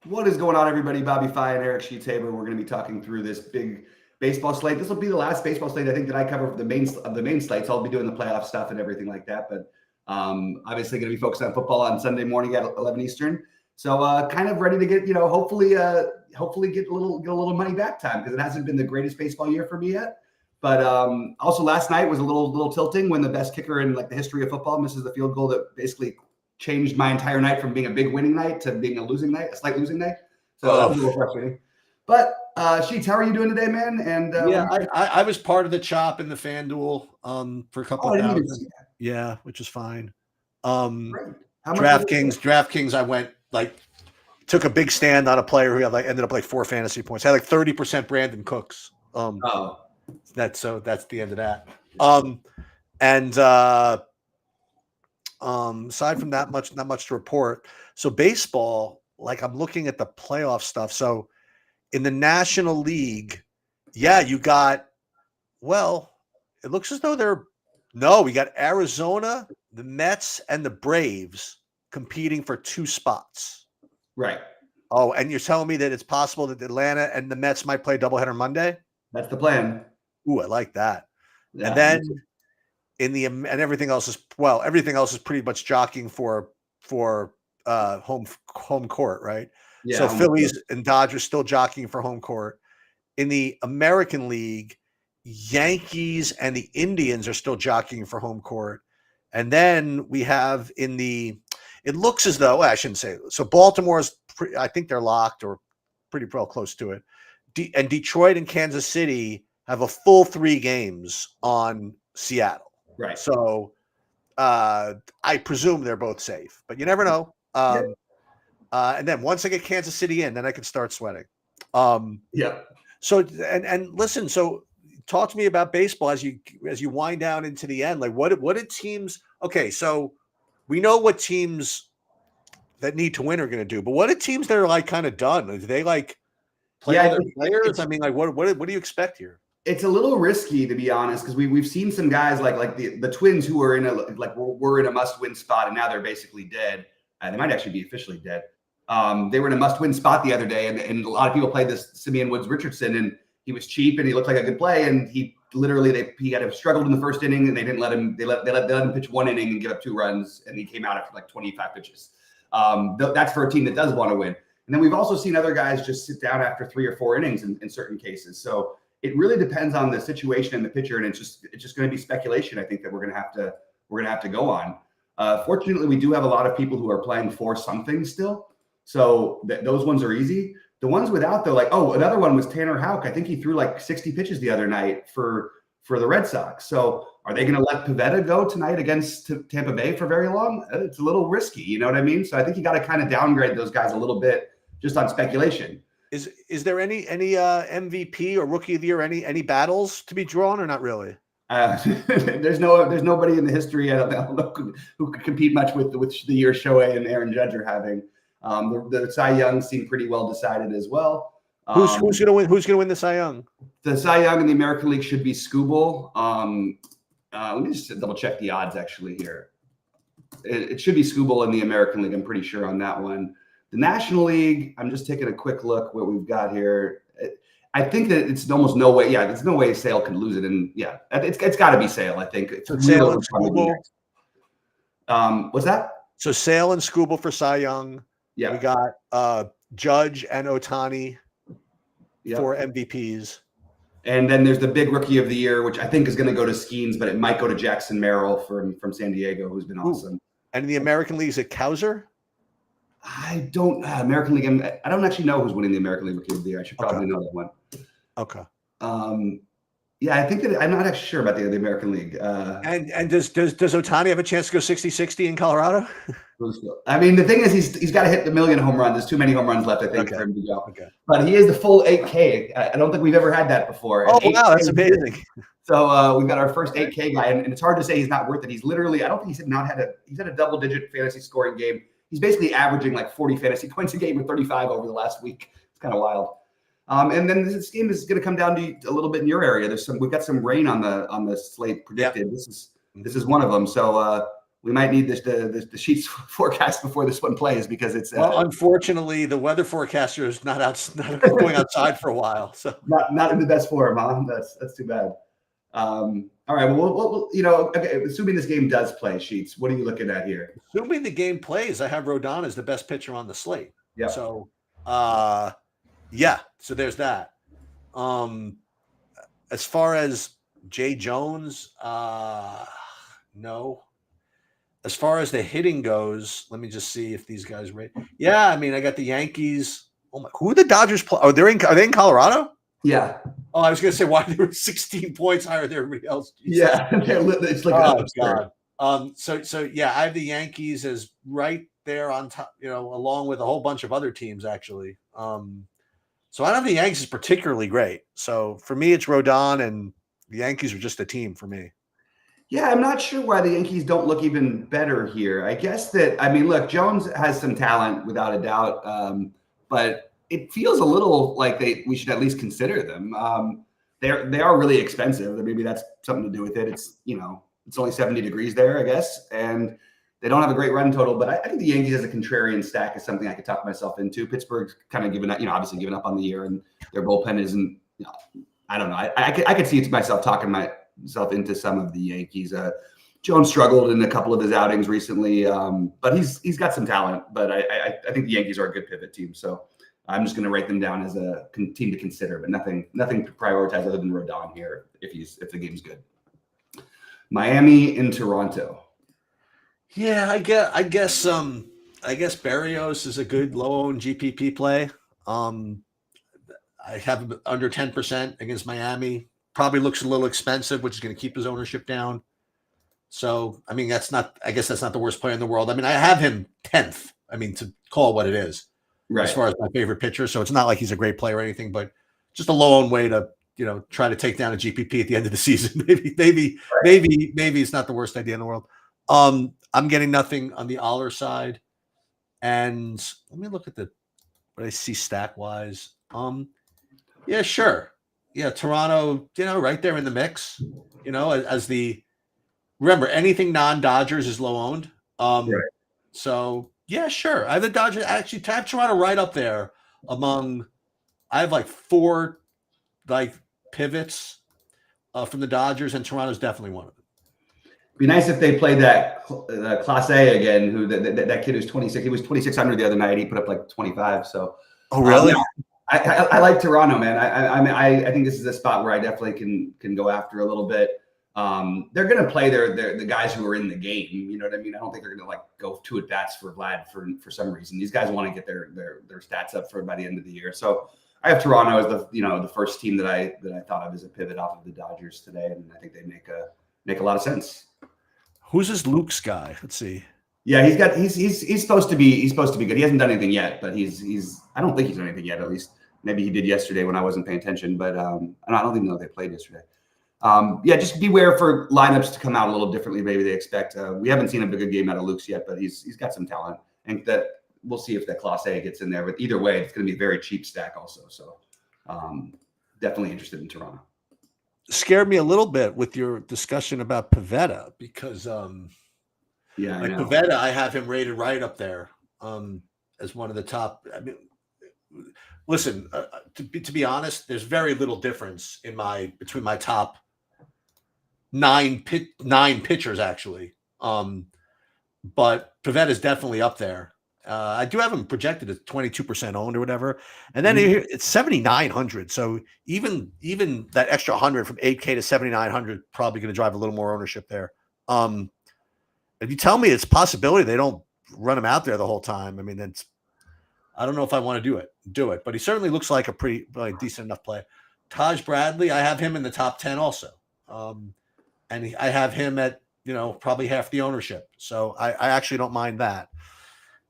What is going on, everybody? BobbyFi and Eric Sheethaber. We're going to be talking through this big baseball slate. This will be the last baseball slate I think that I cover for the main slates. I'll be doing the playoff stuff and everything like that. But obviously going to be focused on football on Sunday morning at 11 Eastern. So kind of ready to get, hopefully get a little money back time, because it hasn't been the greatest baseball year for me yet. But also last night was a little tilting when the best kicker in like the history of football misses the field goal that basically changed my entire night from being a big winning night to being a slight losing night. So that was a little frustrating. But Sheets, how are you doing today, man? And yeah, I was part of the chop in the FanDuel for a couple of thousand. Yeah, which is fine. DraftKings, I went took a big stand on a player who had ended up 4 fantasy points. Had 30% Brandon Cooks. That's the end of that. Aside from that, not much to report. So baseball, I'm looking at the playoff stuff. So in the National League, you got, it looks as though we got Arizona, the Mets, and the Braves competing for 2 spots. Right. Oh, and you're telling me that it's possible that Atlanta and the Mets might play doubleheader Monday? That's the plan. Ooh, I like that. Yeah, and then and everything else is pretty much jockeying for home court, right? Yeah, so Phillies and Dodgers still jockeying for home court. In the American League, Yankees and the Indians are still jockeying for home court. And then we have it looks as though, I shouldn't say, so Baltimore's, I think they're locked or pretty well close to it. And Detroit and Kansas City have a full 3 games on Seattle. Right. So I presume they're both safe, but you never know. And then once I get Kansas City in, then I can start sweating. So and listen, so talk to me about baseball as you wind down into the end. What did teams? Okay, so we know what teams that need to win are going to do, but what did teams that are kind of done? Do they play other players? I mean, what do you expect here? It's a little risky, to be honest, because we've seen some guys like the Twins who were were in a must-win spot, and now they're basically dead. They might actually be officially dead. They were in a must-win spot the other day, and a lot of people played this Simeon Woods Richardson, and he was cheap and he looked like a good play, and he literally he had struggled in the first inning, and they didn't let him. They let him pitch 1 inning and give up 2 runs, and he came out after 25 pitches. That's for a team that does want to win. And then we've also seen other guys just sit down after 3 or 4 innings in certain cases. So it really depends on the situation and the pitcher, and it's just going to be speculation, I think, that we're going to have to go on. Fortunately, we do have a lot of people who are playing for something still, so those ones are easy. The ones without, though, another one was Tanner Houck. I think he threw 60 pitches the other night for the Red Sox. So are they going to let Pivetta go tonight against Tampa Bay for very long? It's a little risky, you know what I mean? So I think you got to kind of downgrade those guys a little bit just on speculation. Is there any MVP or Rookie of the Year, any battles to be drawn, or not really? There's nobody in the history I don't know who could compete much with the year Shohei and Aaron Judge are having. The Cy Young seemed pretty well decided as well. Who's going to win? Who's going to win the Cy Young? The Cy Young in the American League should be Skubal. Let me just double check the odds actually here. It should be Skubal in the American League. I'm pretty sure on that one. The National League, I'm just taking a quick look what we've got here. I think that it's almost no way. Yeah, there's no way Sale can lose it. And yeah, it's got to be Sale, I think. So Sale and Skubal. What's that? So Sale and Skubal for Cy Young. Yeah. We got Judge and Ohtani for MVPs. And then there's the big Rookie of the Year, which I think is going to go to Skeens, but it might go to Jackson Merrill from San Diego, who's been awesome. And in the American League, is it Cowser? I don't American League. I don't actually know who's winning the American League Rookie of the Year. I should probably know that one. Okay. Yeah, I think that I'm not actually sure about the American League. And does Ohtani have a chance to go 60-60 in Colorado? I mean, the thing is, he's got to hit the 1,000,000 home runs. There's too many home runs left, I think, for him to go. Okay. But he is the full 8K. I don't think we've ever had that before. Oh, wow, that's amazing. So we've got our first 8K guy, and it's hard to say he's not worth it. He's literally, I don't think he's had a double-digit fantasy scoring game. He's basically averaging 40 fantasy points a game with 35 over the last week. It's kind of wild. And then this game is going to come down to a little bit in your area. We've got some rain on the slate predicted. Yep. This is one of them. So we might need the sheets forecast before this one plays because it's well, unfortunately, the weather forecaster is not going outside for a while, so not in the best form, huh? That's too bad. All right, well, okay, assuming this game does play, Sheets, what are you looking at here? Assuming the game plays, I have Rodon as the best pitcher on the slate. Yeah. So, so there's that. As far as Jay Jones, no. As far as the hitting goes, let me just see if these guys rate. Yeah, I mean, I got the Yankees. Oh my, who are the Dodgers play? Oh, are they in Colorado? Yeah. Oh, I was gonna say why they were 16 points higher than everybody else. Jesus. Yeah, it's like God. So yeah, I have the Yankees as right there on top, along with a whole bunch of other teams actually. So I don't have the Yankees particularly great. So for me, it's Rodon, and the Yankees are just a team for me. Yeah, I'm not sure why the Yankees don't look even better here. I guess look, Jones has some talent without a doubt, but it feels a little like we should at least consider them. They are really expensive. Maybe that's something to do with it. It's it's only 70 degrees there, I guess, and they don't have a great run total. But I think the Yankees as a contrarian stack is something I could talk myself into. Pittsburgh's kind of given up, obviously given up on the year, and their bullpen isn't. I don't know. I could see it myself talking myself into some of the Yankees. Jones struggled in a couple of his outings recently, but he's got some talent. But I think the Yankees are a good pivot team, so I'm just going to write them down as a team to consider, but nothing to prioritize other than Rodon here if the game's good. Miami and Toronto. Yeah, I guess Berrios is a good low-owned GPP play. I have him under 10% against Miami. Probably looks a little expensive, which is going to keep his ownership down. So, I mean, that's not the worst player in the world. I mean, I have him 10th. I mean, to call what it is, right, as far as my favorite pitcher. So it's not like he's a great player or anything, but just a low-owned way to, try to take down a GPP at the end of the season. Maybe it's not the worst idea in the world. I'm getting nothing on the Aller side. And let me look at what I see stack wise. Yeah, sure. Yeah, Toronto, right there in the mix, remember anything non-Dodgers is low owned. Right. So yeah, sure. I have the Dodgers actually to have Toronto right up there among, I have like 4 pivots from the Dodgers, and Toronto's definitely one of them. Be nice if they played that Class A again. Who that kid who's 26? He was 2,600 the other night. He put up like 25. So. Oh really? I like Toronto, man. I think this is a spot where I definitely can go after a little bit. They're going to play the guys who are in the game. You know what I mean? I don't think they're going to go 2 at bats for Vlad for some reason. These guys want to get their stats up by the end of the year. So I have Toronto as the first team that I thought of as a pivot off of the Dodgers today, and I think they make a lot of sense. Who's this Luke's guy? Let's see. Yeah, he's supposed to be good. He hasn't done anything yet, but I don't think he's done anything yet. At least maybe he did yesterday when I wasn't paying attention. But I don't even know if they played yesterday. Just beware for lineups to come out a little differently. Maybe they expect. We haven't seen a good game out of Luke's yet, but he's got some talent, and that we'll see if that Class A gets in there. But either way, it's going to be a very cheap stack also. So definitely interested in Toronto. Scared me a little bit with your discussion about Pivetta because Pivetta, I have him rated right up there as one of the top. I mean, listen, to be honest, there's very little difference between my top nine pitchers actually. But Pivetta is definitely up there. I do have him projected at 22% owned or whatever, and then it's 7,900. So even that extra 100 from 8K to 7,900 probably going to drive a little more ownership there. If you tell me it's a possibility they don't run him out there the whole time, I mean, I don't know if I want to do it, but he certainly looks like a pretty decent enough play. Taj Bradley, I have him in the top 10 also, and I have him at probably half the ownership. So I actually don't mind that.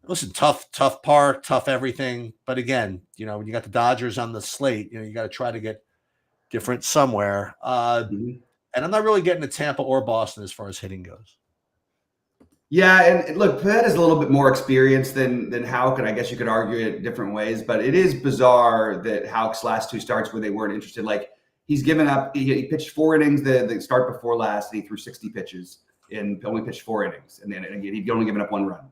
Listen, tough park, tough everything. But again, when you got the Dodgers on the slate, you got to try to get different somewhere. And I'm not really getting to Tampa or Boston as far as hitting goes. Yeah, and look, Pivetta is a little bit more experienced than Houck, and I guess you could argue it different ways. But it is bizarre that Houck's last 2 starts where they weren't interested. Like he's given up. He pitched 4 innings the start before last, and he threw 60 pitches. and only pitched 4 innings. And then again, he'd only given up 1 run.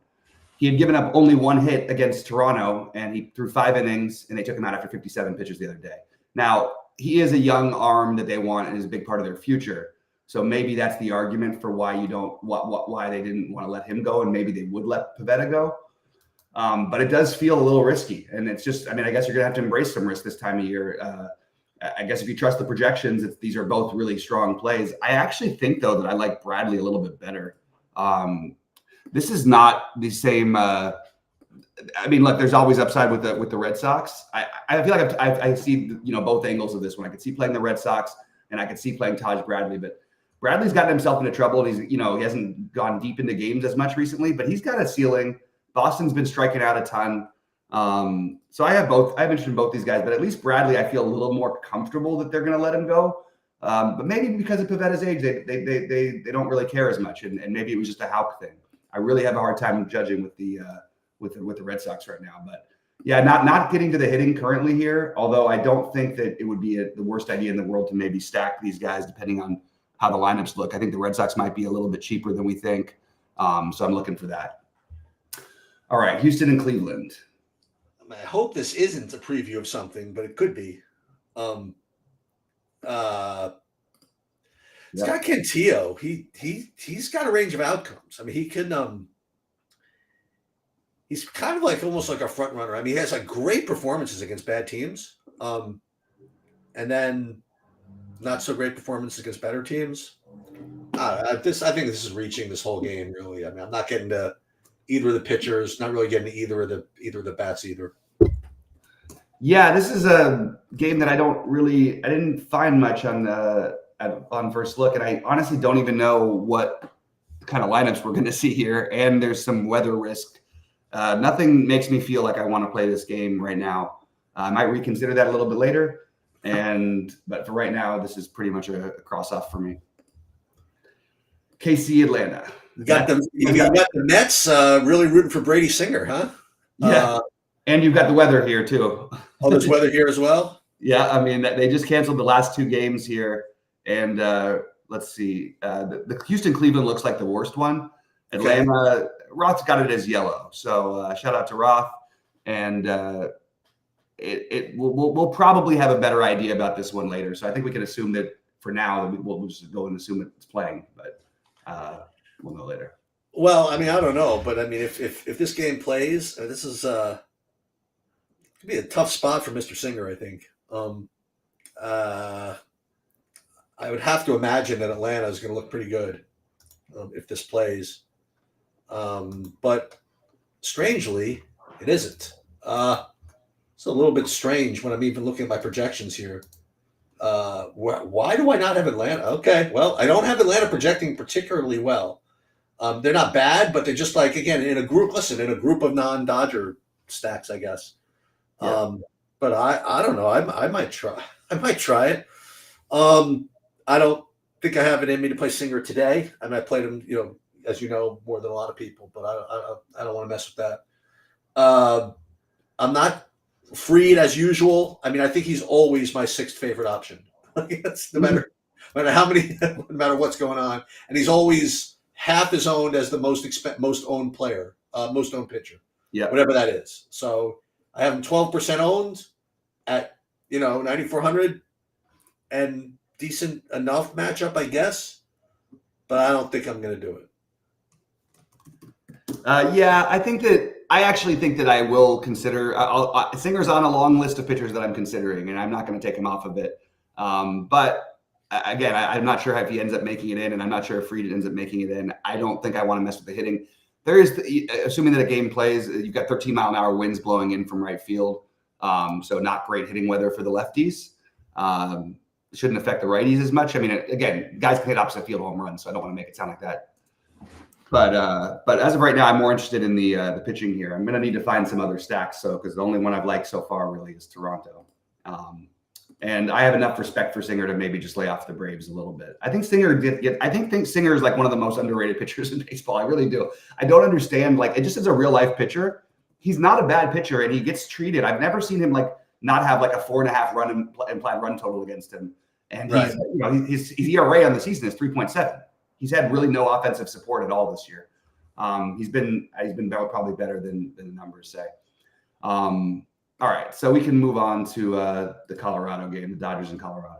He had given up only 1 hit against Toronto, and he threw 5 innings, and they took him out after 57 pitches the other day. Now, he is a young arm that they want and is a big part of their future. So maybe that's the argument for why why they didn't want to let him go, and maybe they would let Pivetta go. But it does feel a little risky, and it's just, I mean, I guess you're gonna have to embrace some risk this time of year. I guess if you trust the projections, these are both really strong plays. I actually think though that I like Bradley a little bit better. This is not the same. I mean, look, there's always upside with the Red Sox. I feel like I see both angles of this one. I could see playing the Red Sox, and I could see playing Taj Bradley, but Bradley's gotten himself into trouble, and he hasn't gone deep into games as much recently, but he's got a ceiling. Boston's been striking out a ton. So I have both. I have interest in both these guys, but at least Bradley, I feel a little more comfortable that they're going to let him go. But maybe because of Pivetta's age, they don't really care as much, and maybe it was just a Houck thing. I really have a hard time judging with the Red Sox right now. But yeah, not getting to the hitting currently here. Although I don't think that it would be the worst idea in the world to maybe stack these guys depending on how the lineups look. I think the Red Sox might be a little bit cheaper than we think. So I'm looking for that. All right, Houston and Cleveland. I hope this isn't a preview of something, but it could be. It's got Cantillo. He's got a range of outcomes. I mean, he can. He's kind of like almost like a front runner. I mean, he has like great performances against bad teams, and then not so great performances against better teams. I think this is reaching this whole game. Really, I mean, I'm not getting to either of the pitchers. Not really getting to either of the bats either. Yeah, this is a game that I didn't find much on first look, and I honestly don't even know what kind of lineups we're going to see here. And there's some weather risk. Nothing makes me feel like I want to play this game right now. I might reconsider that a little bit later, but for right now, this is pretty much a cross off for me. KC Atlanta. You got the Mets really rooting for Brady Singer, huh? Yeah. And you've got the weather here too. Oh, there's weather here as well? Yeah, I mean, they just canceled the last 2 games here. And let's see. The Houston-Cleveland looks like the worst one. Atlanta, Roth's got it as yellow. So shout out to Roth. And we'll probably have a better idea about this one later. So I think we can assume that for now, we'll just go and assume it's playing. But we'll know later. Well, I mean, I don't know. But, I mean, if this game plays, this is could be a tough spot for Mr. Singer, I think. I would have to imagine that Atlanta is going to look pretty good if this plays. But strangely, it isn't. It's a little bit strange when I'm even looking at my projections here. Why do I not have Atlanta? Okay, well, I don't have Atlanta projecting particularly well. They're not bad, but they're just like, again, in a group of non-Dodger stacks, I guess. Yeah. But I don't know. I might try. I might try it. I don't think I have it in me to play Singer today. I mean, I played him, as you know, more than a lot of people, but I don't want to mess with that. I'm not Freed as usual. I mean, I think he's always my 6th favorite option. That's no matter no matter what's going on, and he's always half as owned as the most owned player, most owned pitcher. Yeah, whatever that is. So I have him 12% owned at 9,400, and decent enough matchup, I guess. But I don't think I'm going to do it. Yeah, I actually think that I will consider. Singer's on a long list of pitchers that I'm considering, and I'm not going to take him off of it. But again, I'm not sure if he ends up making it in, and I'm not sure if Fried ends up making it in. I don't think I want to mess with the hitting. There is, assuming that a game plays, you've got 13-mile-an-hour winds blowing in from right field. So not great hitting weather for the lefties. Shouldn't affect the righties as much. I mean, again, guys can hit opposite field home runs, so I don't want to make it sound like that. But as of right now, I'm more interested in the pitching here. I'm going to need to find some other stacks, because the only one I've liked so far really is Toronto. And I have enough respect for Singer to maybe just lay off the Braves a little bit. I think Singer think Singer is like one of the most underrated pitchers in baseball. I really do. I don't understand, it just as a real life pitcher, he's not a bad pitcher, and he gets treated. I've never seen him not have a 4.5 run implied run total against him. And right. His ERA on the season is 3.7. he's had really no offensive support at all this year. He's been probably better than the numbers say. All right, so we can move on to the Colorado game, the Dodgers in Colorado.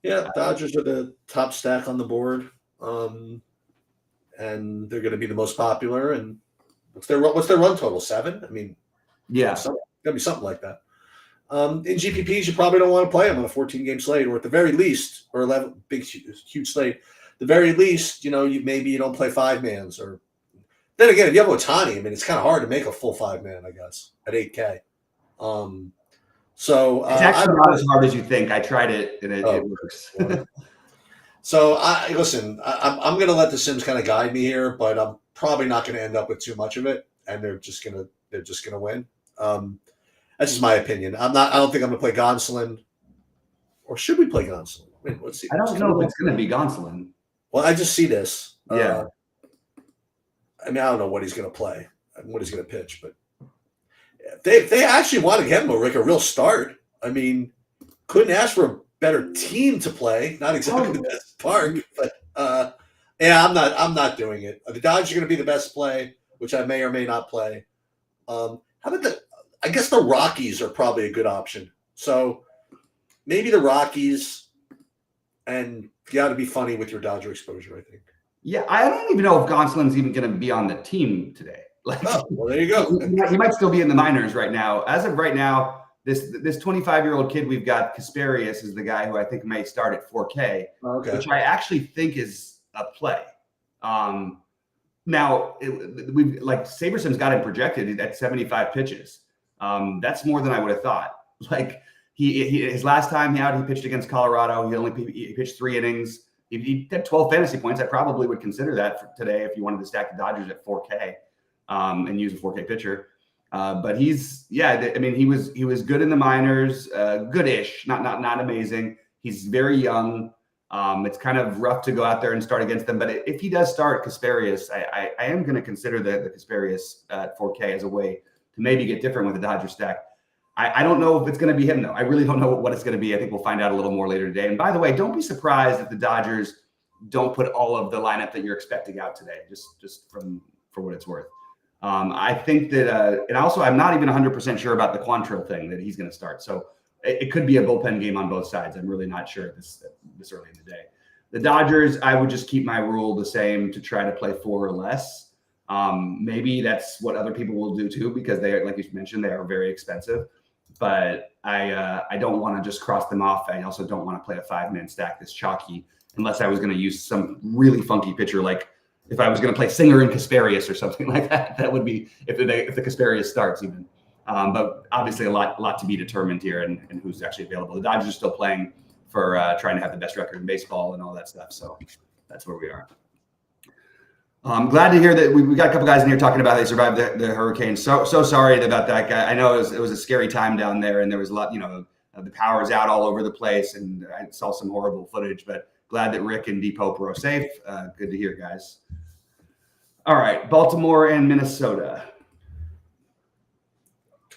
Yeah, Dodgers are the top stack on the board, and they're going to be the most popular. And what's their run total? 7? I mean, yeah, it's going to be something like that. In GPPs, you probably don't want to play them on a 14-game slate, or at the very least, or 11 big huge slate. The very least, you don't play 5-mans, or then again, if you have Ohtani, I mean, it's kind of hard to make a full 5-man, I guess, at 8K. So it's actually not as hard as you think. I tried it and it works. So I'm going to let the Sims kind of guide me here, but I'm probably not going to end up with too much of it, and they're just going to win. That's just my opinion. I don't think I'm going to play Gonsolin, or should we play Gonsolin? Wait, let's see. I don't know if it's going to be Gonsolin. Well, I just see this. Yeah. I mean, I don't know what he's going to play and what he's going to pitch, but they actually want to give him a real start. I mean, couldn't ask for a better team to play. Not exactly the best park, but yeah, I'm not doing it. The Dodgers are going to be the best play, which I may or may not play. How about I guess the Rockies are probably a good option. So maybe the Rockies, and you got to be funny with your Dodger exposure, I think. Yeah, I don't even know if Gonsolin's even going to be on the team today. Well, there you go. He might still be in the minors right now. As of right now, this 25-year-old kid we've got, Kasparius, is the guy who I think may start at 4K, which I actually think is a play. Now, SaberSim's got him projected at 75 pitches. That's more than I would have thought. Like his last time out, he pitched against Colorado. He pitched 3 innings. He had 12 fantasy points. I probably would consider that for today if you wanted to stack the Dodgers at 4K and use a 4K pitcher. But he was good in the minors, goodish, not amazing. He's very young. It's kind of rough to go out there and start against them. But if he does start Kasparius, I am going to consider the Kasparius at 4K as a way to maybe get different with the Dodgers stack. I don't know if it's going to be him, though. I really don't know what it's going to be. I think we'll find out a little more later today. And by the way, don't be surprised if the Dodgers don't put all of the lineup that you're expecting out today, just for what it's worth. I think that, and also I'm not even 100% sure about the Quantrill thing that he's going to start. So it could be a bullpen game on both sides. I'm really not sure this early in the day. The Dodgers, I would just keep my rule the same to try to play 4 or less. Maybe that's what other people will do too, because they are, like you mentioned, they are very expensive. But I don't want to just cross them off. I also don't want to play a 5-man stack that's chalky unless I was going to use some really funky pitcher, like if I was going to play Singer and Kasparius or something like that. That would be if the Kasparius starts even. But obviously a lot to be determined here and who's actually available. The Dodgers are still playing for trying to have the best record in baseball and all that stuff. So that's where we are. I'm glad to hear that we got a couple guys in here talking about they survived the hurricane. So sorry about that, guy. I know it was a scary time down there, and there was a lot, the power's out all over the place, and I saw some horrible footage. But glad that Rick and D Pope were safe. Good to hear, guys. All right, Baltimore and Minnesota.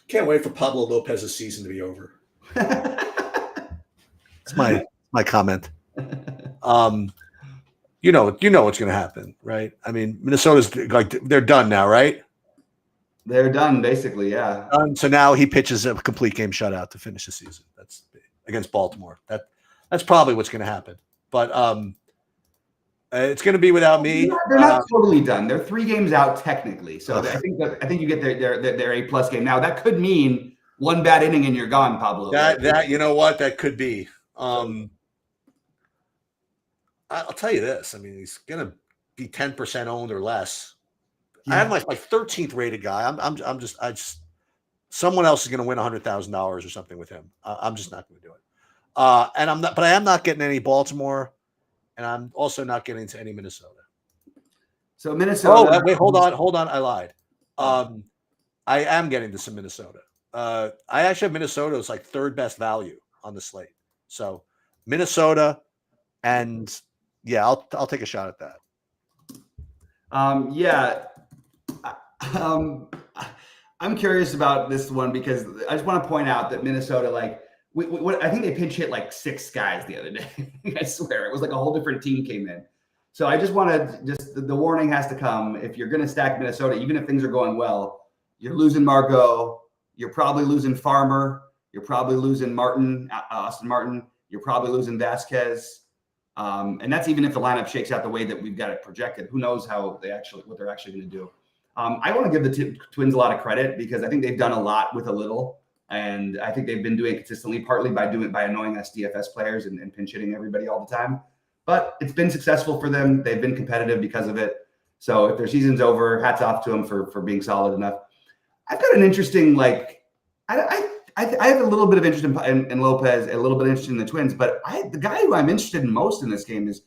Can't wait for Pablo Lopez's season to be over. That's my comment. You know what's going to happen, right? I mean, Minnesota's like they're done now, right? They're done, basically, yeah. So now he pitches a complete game shutout to finish the season. That's against Baltimore. That's probably what's going to happen. But it's going to be without me. They're not totally done. They're 3 games out technically. So I think you get their A+ game. Now that could mean 1 bad inning and you're gone, Pablo. That you know what that could be. I'll tell you this. I mean, he's going to be 10% owned or less. Yeah. I have my 13th rated guy. I'm just someone else is going to win $100,000 or something with him. I'm just not going to do it. And I am not getting any Baltimore, and I'm also not getting to any Minnesota. So Minnesota. Oh, wait, hold on. I lied. I am getting to some Minnesota. I actually have Minnesota as like 3rd best value on the slate. So Minnesota, and yeah, I'll take a shot at that. I'm curious about this one because I just want to point out that Minnesota, I think they pinch hit like 6 guys the other day. I swear it was like a whole different team came in. So I just want to the warning has to come. If you're going to stack Minnesota, even if things are going well, you're losing Margot. You're probably losing Farmer. You're probably losing Austin Martin. You're probably losing Vasquez. And that's even if the lineup shakes out the way that we've got it projected. Who knows what they're actually going to do. I want to give the Twins a lot of credit because I think they've done a lot with a little. And I think they've been doing it consistently, partly by annoying us DFS players and pinch hitting everybody all the time. But it's been successful for them. They've been competitive because of it. So if their season's over, hats off to them for being solid enough. I've got an interesting, I have a little bit of interest in Lopez, a little bit of interest in the Twins, but the guy who I'm interested in most in this game is,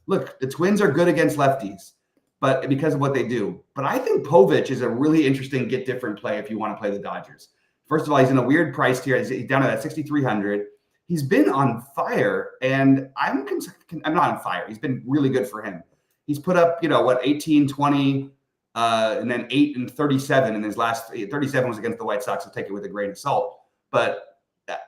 look, the Twins are good against lefties, but because of what they do. But I think Povich is a really interesting get different play if you want to play the Dodgers. First of all, he's in a weird price tier. He's down to that 6,300. He's been on fire, and I'm not on fire. He's been really good for him. He's put up, 18, 20, and then 8 and 37 in his last 37 was against the White Sox. I'll take it with a grain of salt. But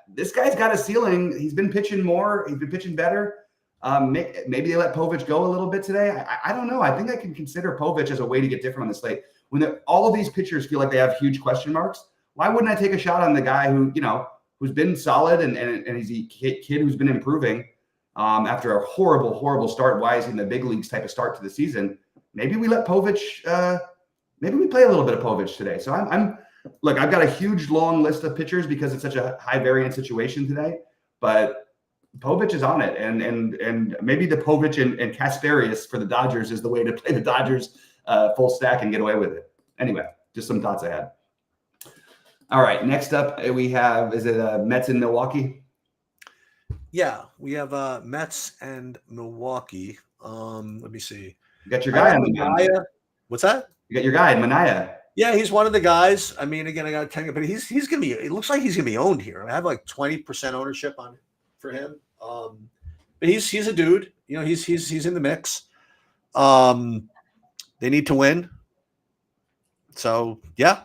this guy's got a ceiling. He's been pitching more. He's been pitching better. Maybe they let Povich go a little bit today. I don't know. I think I can consider Povich as a way to get different on the slate. When all of these pitchers feel like they have huge question marks, why wouldn't I take a shot on the guy who's been solid and he's a kid who's been improving after a horrible, horrible start? Why is he in the big leagues type of start to the season? Maybe we let Povich. Maybe we play a little bit of Povich today. So look, I've got a huge long list of pitchers because it's such a high variance situation today. But Povich is on it, and maybe the Povich and Casparius for the Dodgers is the way to play the Dodgers full stack and get away with it. Anyway, just some thoughts I had. All right, next up we have, is it Mets in Milwaukee? Yeah, we have Mets and Milwaukee. Let me see. You got your guy on Manaea. What's that? You got your guy in Manaea. Yeah, he's one of the guys. I mean, again, I got to tell you, but he's gonna be. It looks like he's gonna be owned here. I have like 20% ownership for him. But he's a dude. He's in the mix. They need to win. So yeah.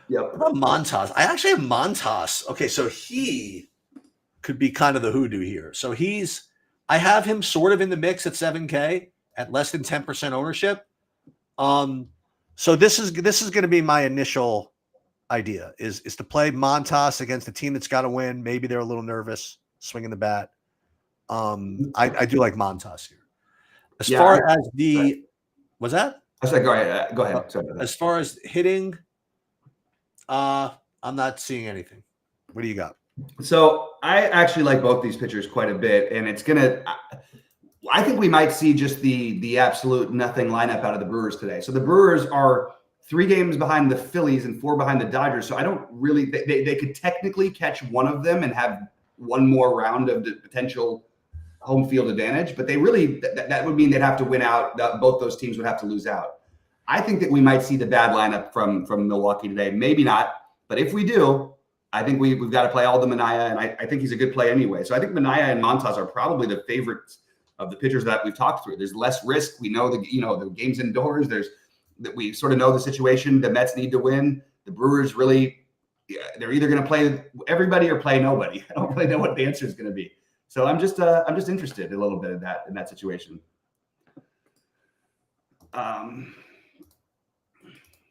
Yep. What about Montas? I actually have Montas. Okay, so he could be kind of the hoodoo here. So I have him sort of in the mix at 7K at less than 10% ownership. So this is going to be my initial idea is to play Montas against a team that's got to win. Maybe they're a little nervous swinging the bat. I do like Montas here. As far as was that? I said go ahead. Sorry about that. As far as hitting, I'm not seeing anything. What do you got? So I actually like both these pitchers quite a bit, and I think we might see just the absolute nothing lineup out of the Brewers today. So the Brewers are 3 games behind the Phillies and 4 behind the Dodgers. So I don't really they could technically catch one of them and have one more round of the potential home field advantage, but they really that would mean they'd have to win out. Both those teams would have to lose out. I think that we might see the bad lineup from Milwaukee today. Maybe not, but if we do, I think we've got to play all the Manaea, and I think he's a good play anyway. So I think Manaea and Montas are probably the favorites of the pitchers that we've talked through. There's less risk. We know the game's indoors. We sort of know the situation. The Mets need to win. The Brewers really, they're either going to play everybody or play nobody. I don't really know what the answer is going to be. So I'm just interested a little bit in that situation.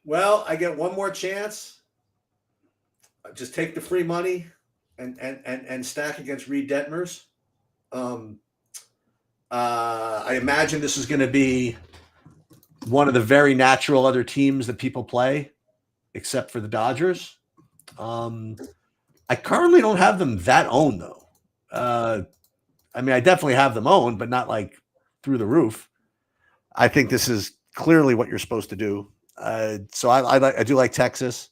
Well, I get one more chance. Just take the free money and stack against Reed Detmers. I imagine this is going to be one of the very natural other teams that people play, except for the Dodgers. I currently don't have them that owned, though. I mean, I definitely have them owned, but not like through the roof. I think this is clearly what you're supposed to do. So I do like Texas.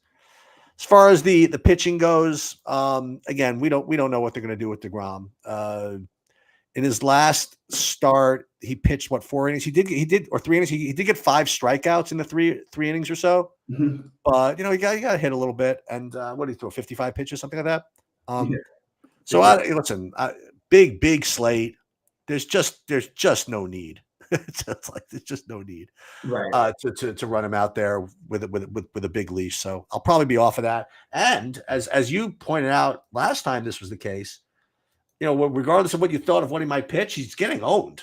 As far as the pitching goes, again, we don't know what they're going to do with DeGrom. In his last start, he pitched 4 innings. He did or 3 innings. He did get 5 strikeouts in the three innings or so. Mm-hmm. But you got to hit a little bit. And what did he throw? 55 pitches, something like that. So listen, big slate. There's just no need. There's just no need, right? To run him out there with a big leash. So I'll probably be off of that. And as you pointed out last time, this was the case. Regardless of what you thought of what he might pitch, he's getting owned.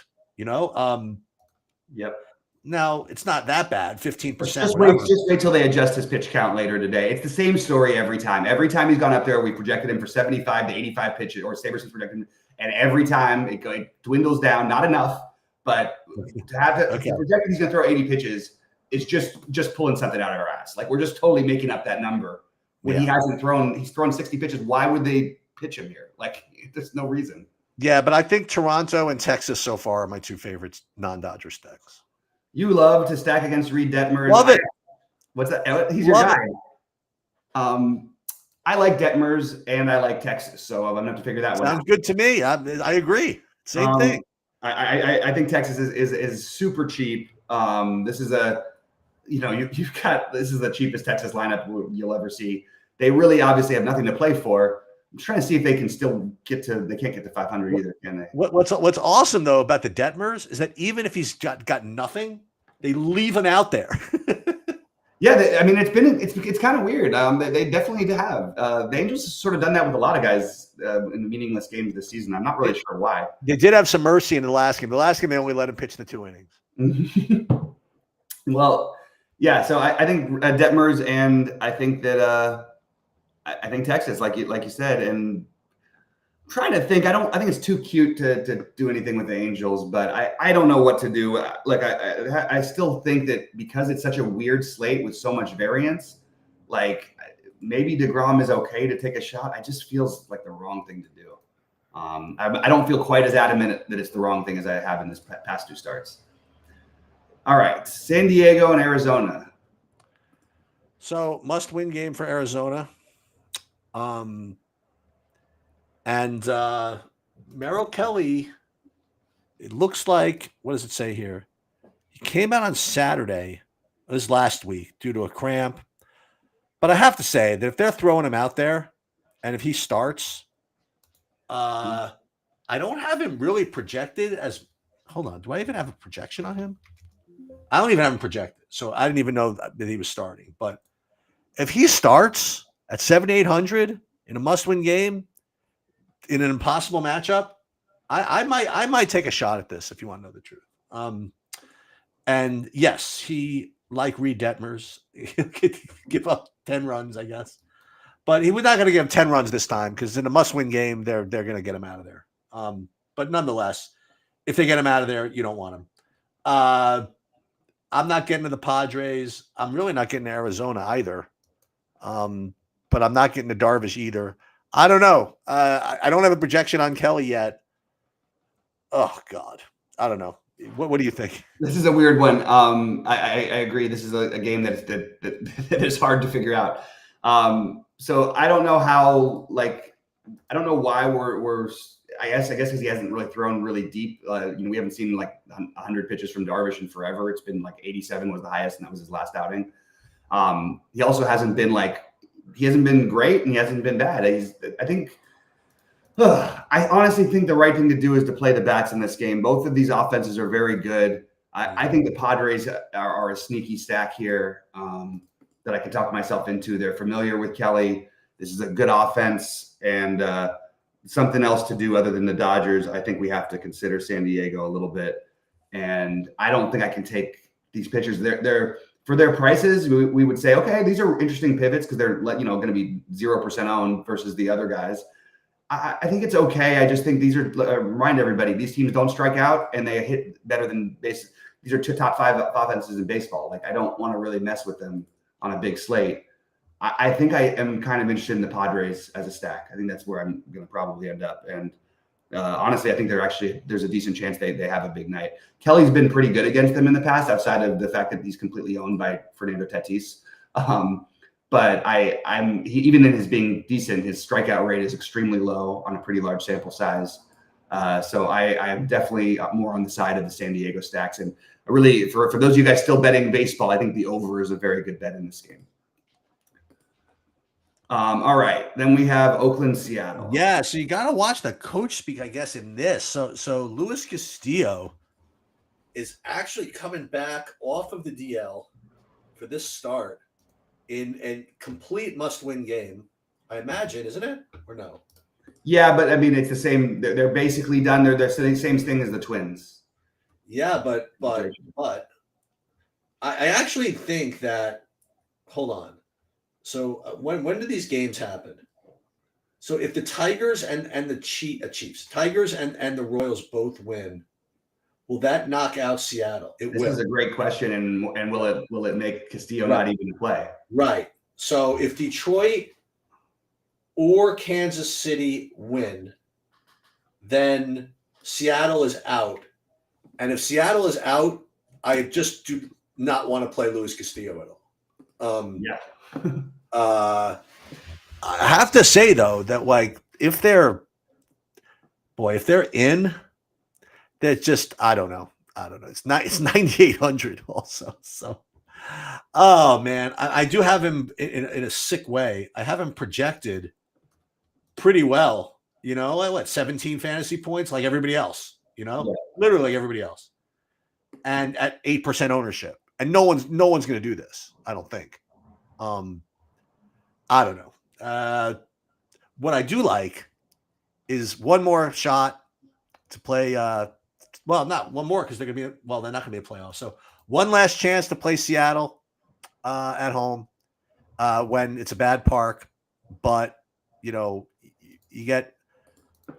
Yep. Now it's not that bad, 15%. Just wait till they adjust his pitch count later today. It's the same story every time. Every time he's gone up there, we projected him for 75 to 85 pitches, or Sabres projected him, and every time it dwindles down. Not enough, but to have to project he's going to throw 80 pitches is just pulling something out of our ass. Like we're just totally making up that number when he's thrown 60 pitches. Why would they pitch him here? Like there's no reason. Yeah, but I think Toronto and Texas so far are my two favorite non-Dodger stacks. You love to stack against Reed Detmers. Love it. What's that? He's your guy. I like Detmers and I like Texas, so I'm gonna have to figure that one out. Sounds good to me. I agree. Same thing. I think Texas is super cheap. This is this is the cheapest Texas lineup you'll ever see. They really obviously have nothing to play for. I'm trying to see if they can still they can't get to 500 either, can they? What's awesome though about the Detmers is that even if he's got nothing, they leave him out there. Yeah, it's kind of weird. They definitely have. The Angels have sort of done that with a lot of guys in meaningless games this season. I'm not really sure why. They did have some mercy in the last game. The last game they only let him pitch the 2 innings. Well, yeah. So I think Detmers, and I think that. I think Texas, like you said, and I'm trying to think. I think it's too cute to do anything with the Angels, but I don't know what to do. Like I still think that because it's such a weird slate with so much variance, like maybe DeGrom is okay to take a shot. It just feels like the wrong thing to do. I don't feel quite as adamant that it's the wrong thing as I have in this past 2 starts. All right, San Diego and Arizona. So must-win game for Arizona. Merrill Kelly, it looks like, what does it say here? He came out on Saturday, this last week, due to a cramp. But I have to say that if they're throwing him out there and if he starts, I don't have him really projected as, hold on, do I even have a projection on him? I don't even have him projected. So I didn't even know that he was starting. But if he starts at 7,800 in a must-win game, in an impossible matchup, I might take a shot at this if you want to know the truth. And yes, he, like Reed Detmers, could give up 10 runs, I guess. But he was not going to give him 10 runs this time because in a must-win game, they're going to get him out of there. But nonetheless, if they get him out of there, you don't want him. I'm not getting to the Padres. I'm really not getting to Arizona either. But I'm not getting to Darvish either. I don't know. I don't have a projection on Kelly yet. Oh, God. I don't know. What do you think? This is a weird one. I agree. This is a game that is hard to figure out. So I don't know how, I don't know why we're I guess because he hasn't really thrown really deep. We haven't seen 100 pitches from Darvish in forever. It's been 87 was the highest, and that was his last outing. He also hasn't been he hasn't been great, and he hasn't been bad. I honestly think the right thing to do is to play the bats in this game. Both of these offenses are very good. I think the Padres are a sneaky stack here that I can talk myself into. They're familiar with Kelly. This is a good offense, and something else to do other than the Dodgers. I think we have to consider San Diego a little bit, and I don't think I can take these pitchers. They're for their prices. We would say, okay, these are interesting pivots because they're going to be 0% owned versus the other guys. I think it's okay. I just think these are remind everybody these teams don't strike out and they hit better than base. These are 2 top 5 offenses in baseball. I don't want to really mess with them on a big slate. I think I am kind of interested in the Padres as a stack. I think that's where I'm going to probably end up. And honestly, I think there's a decent chance they have a big night. Kelly's been pretty good against them in the past, outside of the fact that he's completely owned by Fernando Tatis. But even in his being decent, his strikeout rate is extremely low on a pretty large sample size. So I'm definitely more on the side of the San Diego stacks. And really, for those of you guys still betting baseball, I think the over is a very good bet in this game. All right, then we have Oakland, Seattle. Yeah, so you got to watch the coach speak, I guess, in this. So Luis Castillo is actually coming back off of the DL for this start in a complete must-win game, I imagine, isn't it? Or no? Yeah, but I mean, it's the same. They're basically done. They're saying the same thing as the Twins. Yeah, but I actually think that. Hold on. So when do these games happen? So if the Tigers and the Chiefs, Tigers and the Royals both win, will that knock out Seattle? It This will. is a great question, and will it make Castillo Right. not even play? Right. So if Detroit or Kansas City win, then Seattle is out. And if Seattle is out, I just do not want to play Luis Castillo at all. Yeah. I have to say though that like if they're in, they're just I don't know. It's 9,800 also. So, oh man, I do have him in a sick way. I have him projected pretty well. You know, like what 17 fantasy points, like everybody else. You know, literally like everybody else, and at 8% ownership. And no one's going to do this. I don't think. I don't know. What I do like is one more shot to play. Well, not one more because they're not going to be a playoff. So one last chance to play Seattle at home when it's a bad park. But you know, you get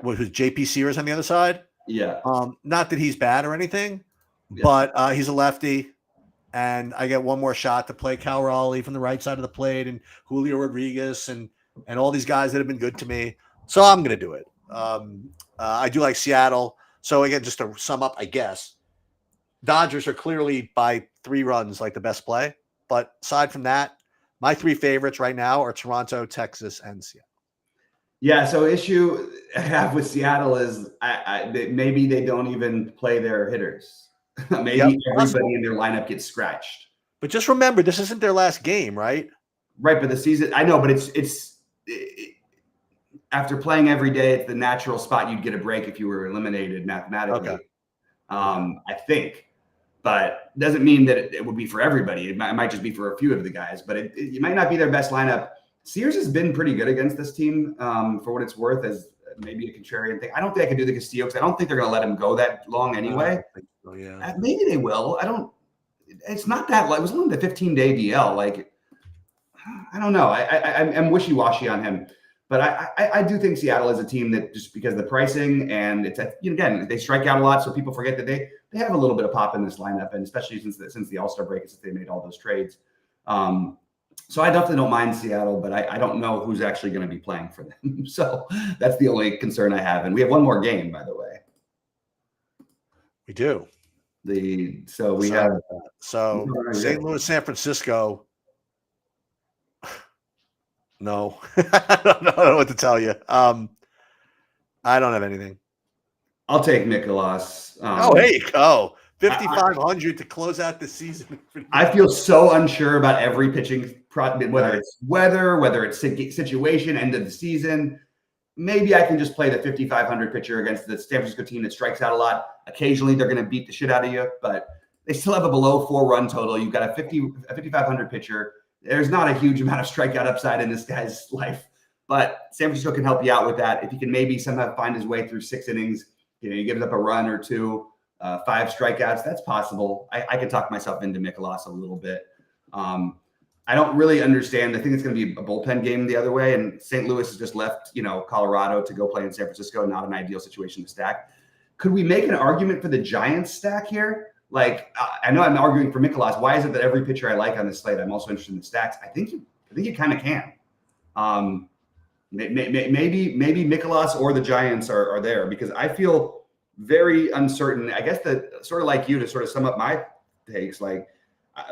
who's JP Sears on the other side. Yeah. Not that he's bad or anything, but he's a lefty. And I get one more shot to play Cal Raleigh from the right side of the plate and Julio Rodriguez and all these guys that have been good to me. So I'm going to do it. I do like Seattle. So again, just to sum up, I guess, Dodgers are clearly by 3 runs like the best play. But aside from that, my 3 favorites right now are Toronto, Texas, and Seattle. Yeah, so issue I have with Seattle is maybe they don't even play their hitters. Maybe everybody in their lineup gets scratched. But just remember, this isn't their last game, right? Right, but the season, I know, but it's after playing every day, it's the natural spot you'd get a break if you were eliminated mathematically. Okay. I think, but doesn't mean that it would be for everybody. It might just be for a few of the guys, but it might not be their best lineup. Sears has been pretty good against this team for what it's worth as maybe a contrarian thing. I don't think I can do the Castillo because I don't think they're going to let him go that long anyway. Maybe they will. It's not that it was only the 15-day DL. Like, I don't know. I'm wishy-washy on him, but I do think Seattle is a team that just because of the pricing and it's again, they strike out a lot. So people forget that they have a little bit of pop in this lineup. And especially since the All-Star break, since they made all those trades. So I definitely don't mind Seattle, but I don't know who's actually going to be playing for them. So that's the only concern I have. And we have one more game, by the way. We do. So St. Louis, San Francisco. No, I don't know what to tell you. I don't have anything. I'll take Nicholas. There you go. 5,500 to close out the season. I feel so unsure about every pitching, whether it's weather, whether it's situation, end of the season. Maybe I can just play the 5,500 pitcher against the San Francisco team that strikes out a lot. Occasionally, they're going to beat the shit out of you, but they still have a below 4 run total. You've got a 5,500 pitcher. There's not a huge amount of strikeout upside in this guy's life, but San Francisco can help you out with that. If he can maybe somehow find his way through 6 innings, he gives up a run or 2, 5 strikeouts, that's possible. I can talk myself into Nicholas a little bit. I don't really understand. I think it's going to be a bullpen game the other way. And St. Louis has just left, Colorado to go play in San Francisco. Not an ideal situation to stack. Could we make an argument for the Giants stack here? Like, I know I'm arguing for Nicholas. Why is it that every pitcher I like on this slate, I'm also interested in the stacks? I think you kind of can. Maybe Nicholas or the Giants are there because I feel very uncertain. I guess that sort of like you to sort of sum up my takes, like,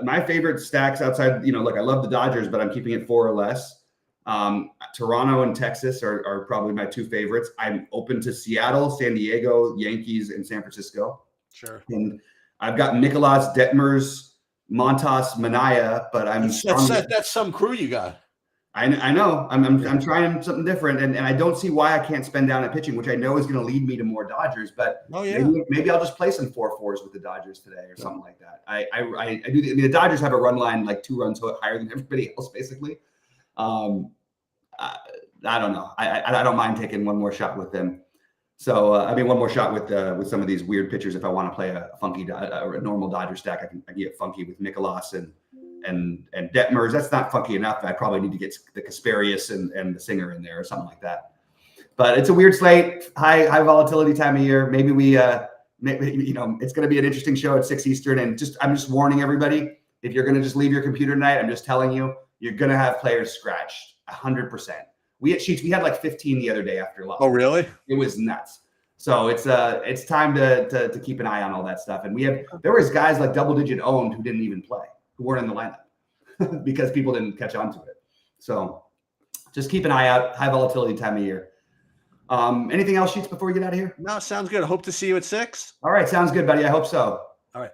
my favorite stacks outside, look, I love the Dodgers, but I'm keeping it 4 or less. Toronto and Texas are probably my 2 favorites. I'm open to Seattle, San Diego, Yankees, and San Francisco. Sure. And I've got Nicholas, Detmers, Montas, Manaea, but that's some crew you got. I know. I'm trying something different, and I don't see why I can't spend down at pitching, which I know is going to lead me to more Dodgers. But maybe I'll just play some 4-4s with the Dodgers today or something like that. I do. I mean, the Dodgers have a run line like 2 runs higher than everybody else, basically. I don't know. I don't mind taking one more shot with them. So I mean, one more shot with some of these weird pitchers. If I want to play a funky, a normal Dodger stack, I can get funky with Nicholas and Detmers. That's not funky enough. I probably need to get the Kasperius and the Singer in there or something like that. But it's a weird slate, high volatility time of year. Maybe we, maybe, you know, it's going to be an interesting show at 6 Eastern. And I'm just warning everybody, if you're going to just leave your computer tonight, I'm just telling you, you're going to have players scratched 100%. We at Sheets, we had like 15 the other day after lunch. Oh, really? It was nuts. So it's time to keep an eye on all that stuff. And there was guys like double-digit owned who didn't even play, who weren't in the lineup because people didn't catch on to it. So just keep an eye out. High volatility time of year. Anything else, Sheets, before we get out of here? No, sounds good. Hope to see you at 6. All right, sounds good, buddy. I hope so. All right.